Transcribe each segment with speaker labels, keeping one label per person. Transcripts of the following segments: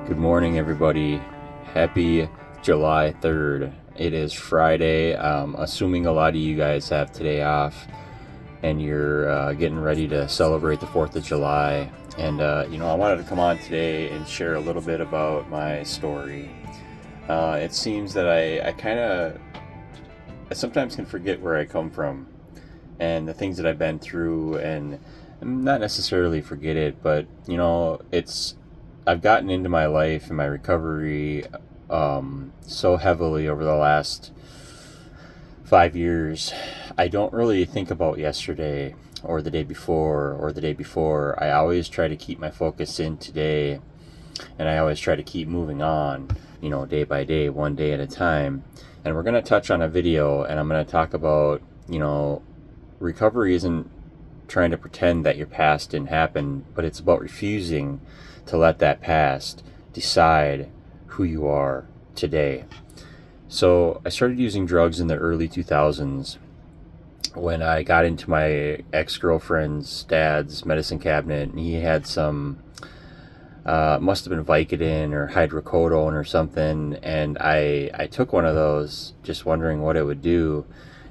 Speaker 1: Good morning, everybody. Happy July 3rd. It is Friday. Assuming a lot of you guys have today off and you're getting ready to celebrate the 4th of July. And, I wanted to come on today and share a little bit about my story. It seems that I sometimes can forget where I come from and the things that I've been through, and not necessarily forget it, but, I've gotten into my life and my recovery so heavily over the last 5 years. I don't really think about yesterday or the day before or the day before. I always try to keep my focus in today, and I always try to keep moving on, day by day, one day at a time. And we're going to touch on a video, and I'm going to talk about, recovery isn't trying to pretend that your past didn't happen, but it's about refusing to let that past decide who you are today. So I started using drugs in the early 2000s when I got into my ex-girlfriend's dad's medicine cabinet, and he had some must have been Vicodin or hydrocodone or something, and I took one of those just wondering what it would do,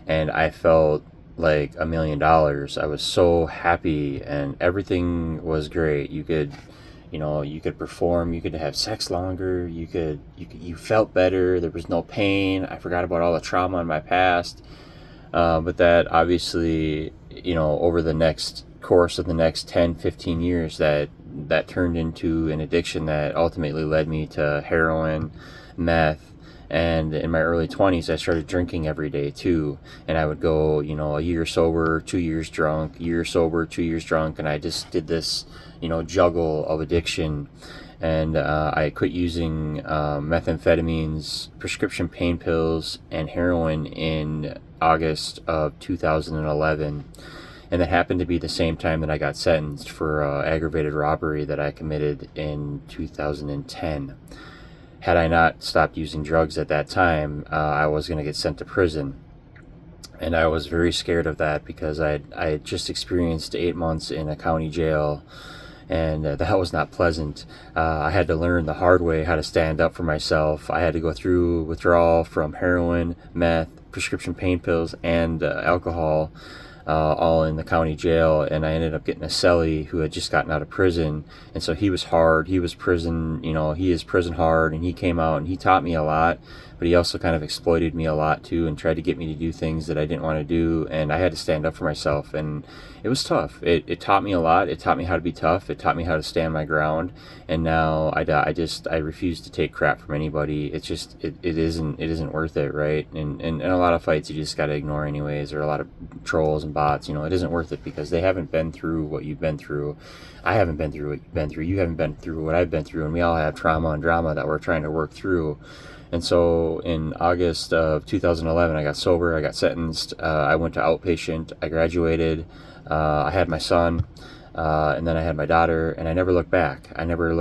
Speaker 1: and I felt like $1,000,000. I was so happy and everything was great. You could perform, you could have sex longer, you felt better, there was no pain. I forgot about all the trauma in my past. But that obviously, over the next course of the next 10, 15 years, that turned into an addiction that ultimately led me to heroin, meth, and in my early 20s, I started drinking every day too. And I would go, a year sober, 2 years drunk, year sober, 2 years drunk, and I just did this, juggle of addiction. And I quit using methamphetamines, prescription pain pills, and heroin in August of 2011. And that happened to be the same time that I got sentenced for aggravated robbery that I committed in 2010. Had I not stopped using drugs at that time, I was going to get sent to prison. And I was very scared of that because I had just experienced 8 months in a county jail, and that was not pleasant. I had to learn the hard way how to stand up for myself. I had to go through withdrawal from heroin, meth, prescription pain pills, and alcohol, all in the county jail. And I ended up getting a cellie who had just gotten out of prison, and so he was hard. He was prison, he is prison hard, and he came out and he taught me a lot, but he also kind of exploited me a lot too and tried to get me to do things that I didn't want to do, and I had to stand up for myself, and it was tough. It taught me a lot. It taught me how to be tough. It taught me how to stand my ground. And now I refuse to take crap from anybody. It isn't worth it, right? And a lot of fights you just got to ignore anyways, or a lot of trolls and bots. It isn't worth it because they haven't been through what you've been through. I haven't been through what you've been through. You haven't been through what I've been through, and we all have trauma and drama that we're trying to work through. And so in August of 2011, I got sober, I got sentenced, I went to outpatient, I graduated, I had my son, and then I had my daughter, and I never looked back. I never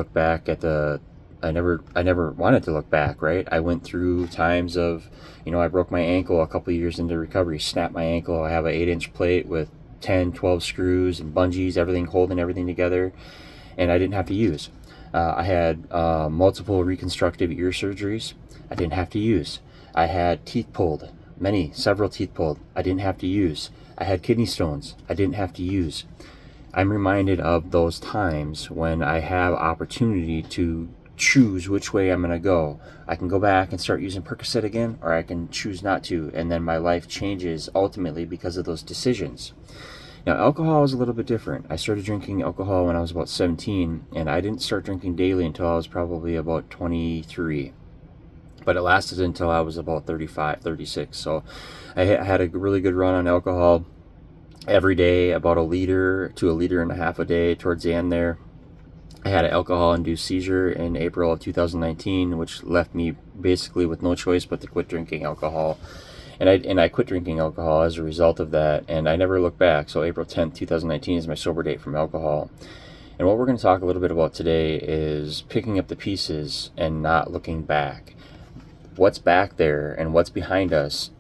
Speaker 1: wanted to look back, right? I went through times of, I broke my ankle a couple years into recovery, snapped my ankle. I have an 8-inch plate with 10, 12 screws and bungees, everything holding everything together, and I didn't have to use. I had multiple reconstructive ear surgeries. I didn't have to use. I had teeth pulled, several teeth pulled. I didn't have to use. I had kidney stones. I didn't have to use. I'm reminded of those times when I have opportunity to choose which way I'm going to go. I can go back and start using Percocet again, or I can choose not to, and then my life changes ultimately because of those decisions. Now, alcohol is a little bit different. I started drinking alcohol when I was about 17, and I didn't start drinking daily until I was probably about 23. But it lasted until I was about 35, 36. So I had a really good run on alcohol every day, about 1 to 1.5 liters a day. Towards the end there, I had an alcohol-induced seizure in April of 2019, which left me basically with no choice but to quit drinking alcohol. And I quit drinking alcohol as a result of that, and I never looked back. So April 10th, 2019 is my sober date from alcohol. And what we're going to talk a little bit about today is picking up the pieces and not looking back. What's back there and what's behind us,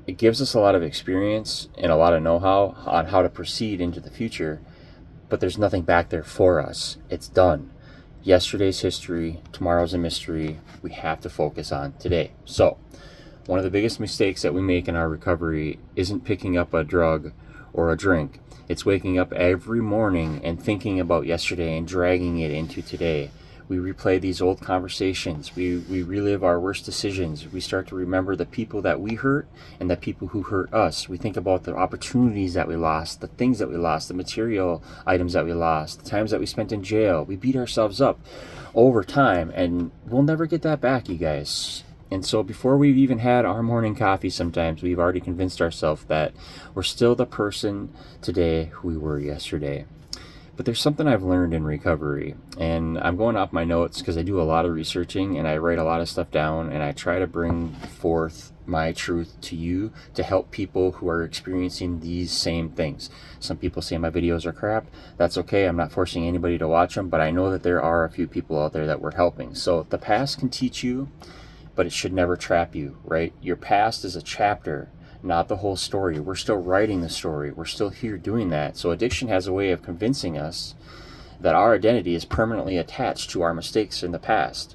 Speaker 1: it gives us a lot of experience and a lot of know-how on how to proceed into the future, but there's nothing back there for us. It's done. Yesterday's history, tomorrow's a mystery. We have to focus on today. So, one of the biggest mistakes that we make in our recovery isn't picking up a drug or a drink. It's waking up every morning and thinking about yesterday and dragging it into today. We replay these old conversations. We relive our worst decisions. We start to remember the people that we hurt and the people who hurt us. We think about the opportunities that we lost, the things that we lost, the material items that we lost, the times that we spent in jail. We beat ourselves up over time, and we'll never get that back, you guys. And so before we've even had our morning coffee, sometimes we've already convinced ourselves that we're still the person today who we were yesterday. But there's something I've learned in recovery, and I'm going off my notes because I do a lot of researching and I write a lot of stuff down, and I try to bring forth my truth to you to help people who are experiencing these same things. Some people say my videos are crap. That's okay. I'm not forcing anybody to watch them, but I know that there are a few people out there that we're helping. So the past can teach you, but it should never trap you, right? Your past is a chapter, not the whole story. We're still writing the story. We're still here doing that. So addiction has a way of convincing us that our identity is permanently attached to our mistakes in the past.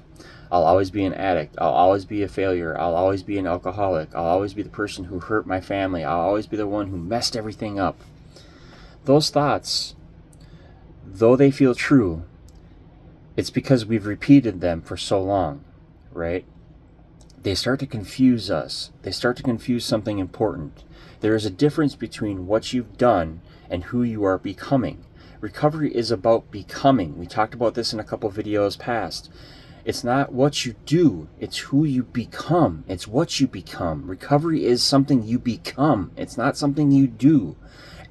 Speaker 1: I'll always be an addict. I'll always be a failure. I'll always be an alcoholic. I'll always be the person who hurt my family. I'll always be the one who messed everything up. Those thoughts, though they feel true, it's because we've repeated them for so long, right? They start to confuse us. They start to confuse something important. There is a difference between what you've done and who you are becoming. Recovery is about becoming. We talked about this in a couple videos past. It's not what you do, it's who you become. It's what you become. Recovery is something you become. It's not something you do.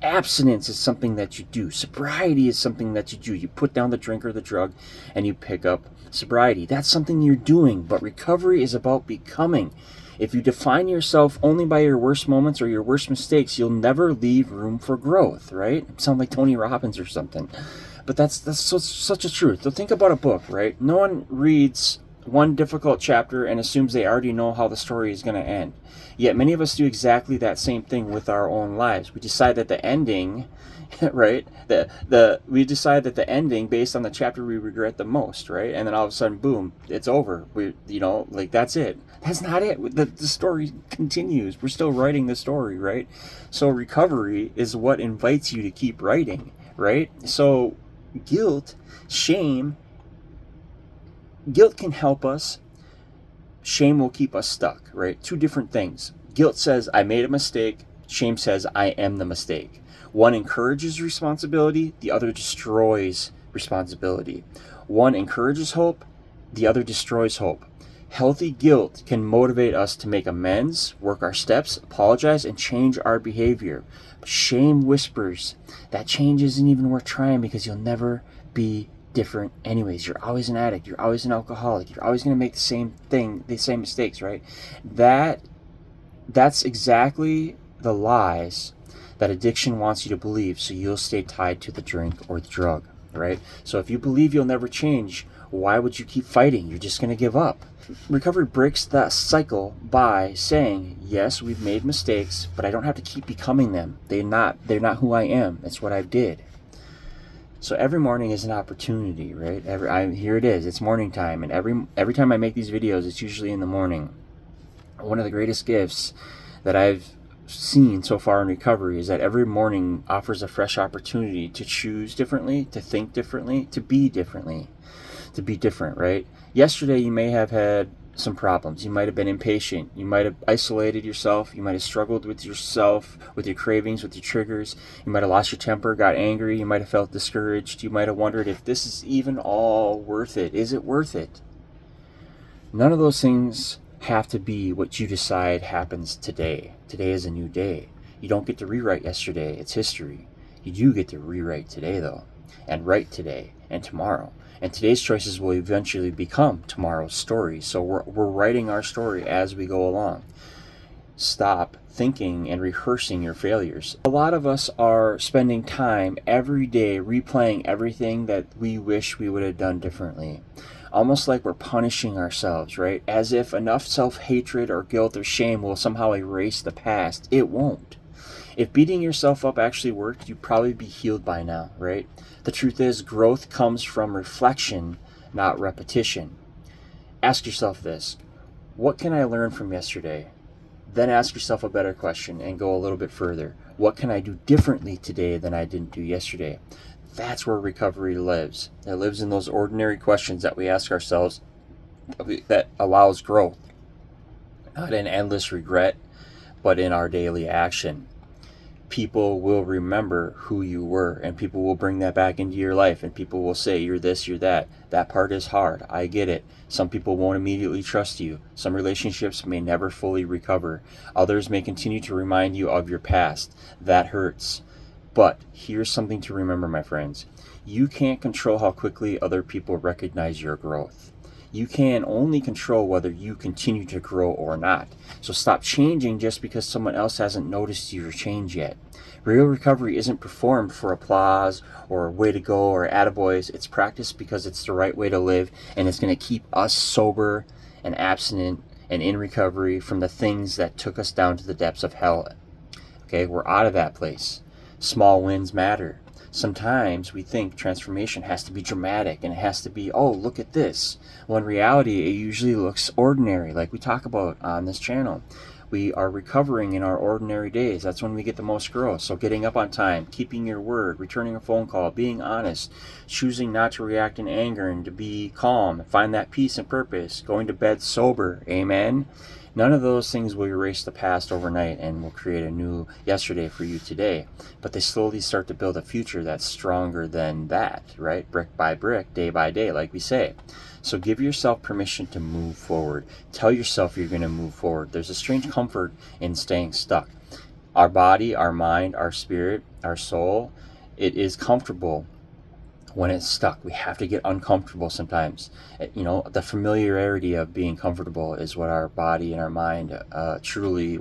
Speaker 1: Abstinence is something that you do. Sobriety is something that you do. You put down the drink or the drug and you pick up sobriety. That's something you're doing, but recovery is about becoming. If you define yourself only by your worst moments or your worst mistakes, you'll never leave room for growth, right? I sound like Tony Robbins or something. But that's such a truth. So think about a book, right? No one reads one difficult chapter and assumes they already know how the story is going to end. Yet many of us do exactly that same thing with our own lives. We decide that the ending, right? We decide that the ending based on the chapter we regret the most, right? And then all of a sudden, boom, it's over. That's it. That's not it. The story continues. We're still writing the story, right? So recovery is what invites you to keep writing, right? So guilt can help us. Shame will keep us stuck, right? Two different things. Guilt says, I made a mistake. Shame says, I am the mistake. One encourages responsibility. The other destroys responsibility. One encourages hope. The other destroys hope. Healthy guilt can motivate us to make amends, work our steps, apologize, and change our behavior. Shame whispers, that change isn't even worth trying because you'll never be different anyways. You're always an addict. You're always an alcoholic. You're always going to make the same thing, the same mistakes, right? That's exactly the lies that addiction wants you to believe, so you'll stay tied to the drink or the drug, right? So if you believe you'll never change, why would you keep fighting? You're just going to give up. Recovery breaks that cycle by saying, yes, we've made mistakes, but I don't have to keep becoming them. They're not who I am. That's what I did. So every morning is an opportunity, right? Here it is. It's morning time, and every time I make these videos, it's usually in the morning. One of the greatest gifts that I've seen so far in recovery is that every morning offers a fresh opportunity to choose differently, to think differently, to be differently, to be different, right? Yesterday you may have had some problems. You might have been impatient. You might have isolated yourself. You might have struggled with yourself, with your cravings, with your triggers. You might have lost your temper, got angry. You might have felt discouraged. You might have wondered if this is even all worth it. Is it worth it? None of those things have to be what you decide happens today. Today is a new day. You don't get to rewrite yesterday. It's history. You do get to rewrite today, though, and write today and tomorrow. And today's choices will eventually become tomorrow's story. So we're writing our story as we go along. Stop thinking and rehearsing your failures. A lot of us are spending time every day replaying everything that we wish we would have done differently. Almost like we're punishing ourselves, right? As if enough self-hatred or guilt or shame will somehow erase the past. It won't. If beating yourself up actually worked, you'd probably be healed by now, right? The truth is, growth comes from reflection, not repetition. Ask yourself this: what can I learn from yesterday? Then ask yourself a better question and go a little bit further. What can I do differently today than I didn't do yesterday? That's where recovery lives. It lives in those ordinary questions that we ask ourselves that allows growth, not in endless regret, but in our daily action. People will remember who you were, and people will bring that back into your life, and people will say, you're this, you're that. That part is hard. I get it. Some people won't immediately trust you. Some relationships may never fully recover. Others may continue to remind you of your past. That hurts. But here's something to remember, my friends. You can't control how quickly other people recognize your growth. You can only control whether you continue to grow or not. So stop changing just because someone else hasn't noticed your change yet. Real recovery isn't performed for applause or way to go or attaboys. It's practiced because it's the right way to live, and it's going to keep us sober and abstinent and in recovery from the things that took us down to the depths of hell. Okay, we're out of that place. Small wins matter. Sometimes we think transformation has to be dramatic and it has to be, oh, look at this. When in reality, it usually looks ordinary, like we talk about on this channel. We are recovering in our ordinary days. That's when we get the most growth. So getting up on time, keeping your word, returning a phone call, being honest, choosing not to react in anger and to be calm, find that peace and purpose, going to bed sober. Amen. None of those things will erase the past overnight and will create a new yesterday for you today. But they slowly start to build a future that's stronger than that, right? Brick by brick, day by day, like we say. So give yourself permission to move forward. Tell yourself you're going to move forward. There's a strange comfort in staying stuck. Our body, our mind, our spirit, our soul, it is comfortable when it's stuck. We have to get uncomfortable sometimes. You know, the familiarity of being comfortable is what our body and our mind truly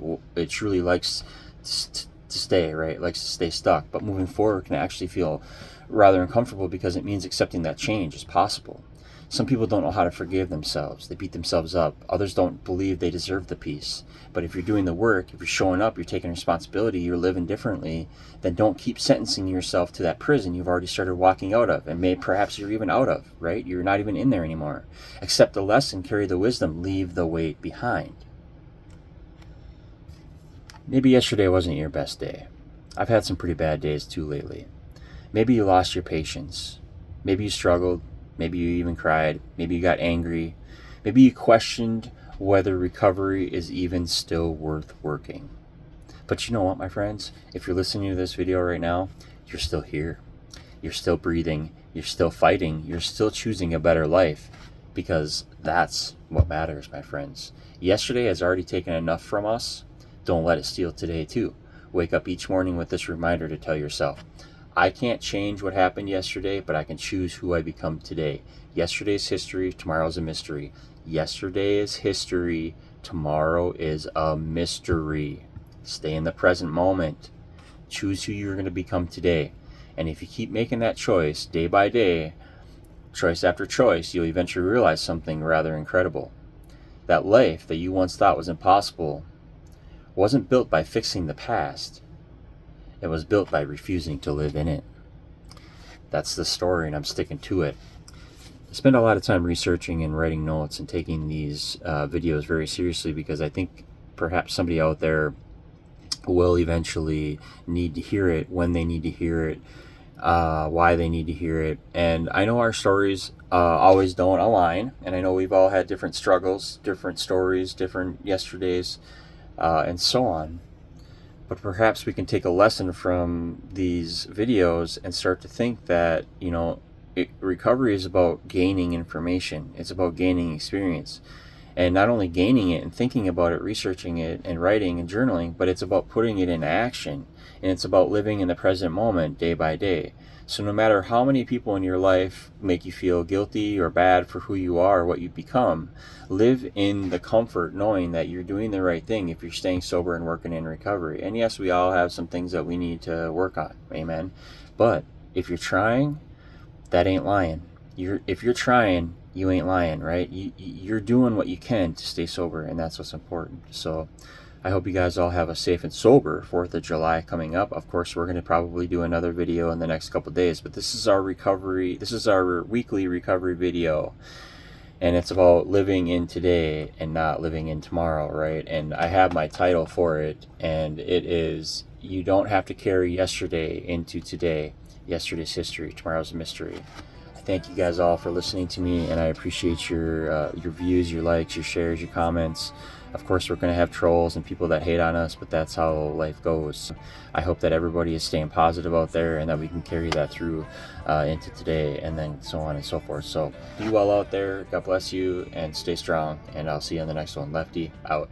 Speaker 1: likes to stay, right? It likes to stay stuck. But moving forward can actually feel rather uncomfortable because it means accepting that change is possible. Some people don't know how to forgive themselves. They beat themselves up. Others don't believe they deserve the peace. But if you're doing the work, if you're showing up, you're taking responsibility, you're living differently, then don't keep sentencing yourself to that prison you've already started walking out of, and perhaps you're even out of, right? You're not even in there anymore. Accept the lesson, carry the wisdom, leave the weight behind. Maybe yesterday wasn't your best day. I've had some pretty bad days too lately. Maybe you lost your patience. Maybe you struggled. Maybe you even cried. Maybe you got angry. Maybe you questioned whether recovery is even still worth working. But you know what, my friends? If you're listening to this video right now, you're still here. You're still breathing. You're still fighting. You're still choosing a better life, because that's what matters, my friends. Yesterday has already taken enough from us. Don't let it steal today too. Wake up each morning with this reminder to tell yourself, I can't change what happened yesterday, but I can choose who I become today. Yesterday's history, tomorrow's a mystery. Yesterday is history, tomorrow is a mystery. Stay in the present moment. Choose who you're going to become today. And if you keep making that choice day by day, choice after choice, you'll eventually realize something rather incredible. That life that you once thought was impossible wasn't built by fixing the past. It was built by refusing to live in it. That's the story, and I'm sticking to it. I spend a lot of time researching and writing notes and taking these videos very seriously, because I think perhaps somebody out there will eventually need to hear it, when they need to hear it, why they need to hear it. And I know our stories always don't align, and I know we've all had different struggles, different stories, different yesterdays, and so on. But perhaps we can take a lesson from these videos and start to think that, you know, recovery is about gaining information. It's about gaining experience. And not only gaining it and thinking about it, researching it and writing and journaling, but it's about putting it in action. And it's about living in the present moment day by day. So no matter how many people in your life make you feel guilty or bad for who you are or what you become, live in the comfort knowing that you're doing the right thing if you're staying sober and working in recovery. And yes, we all have some things that we need to work on. Amen. But if you're trying, that ain't lying. If you're trying, you ain't lying, right? You're doing what you can to stay sober, and that's what's important. So I hope you guys all have a safe and sober 4th of July coming up. Of course, we're going to probably do another video in the next couple days, but this is our weekly recovery video. And it's about living in today and not living in tomorrow, right? And I have my title for it, and it is, you don't have to carry yesterday into today. Yesterday's history, tomorrow's a mystery. I thank you guys all for listening to me, and I appreciate your views, your likes, your shares, your comments. Of course, we're going to have trolls and people that hate on us, but that's how life goes. I hope that everybody is staying positive out there and that we can carry that through into today, and then so on and so forth. So be well out there. God bless you and stay strong. And I'll see you on the next one. Lefty out.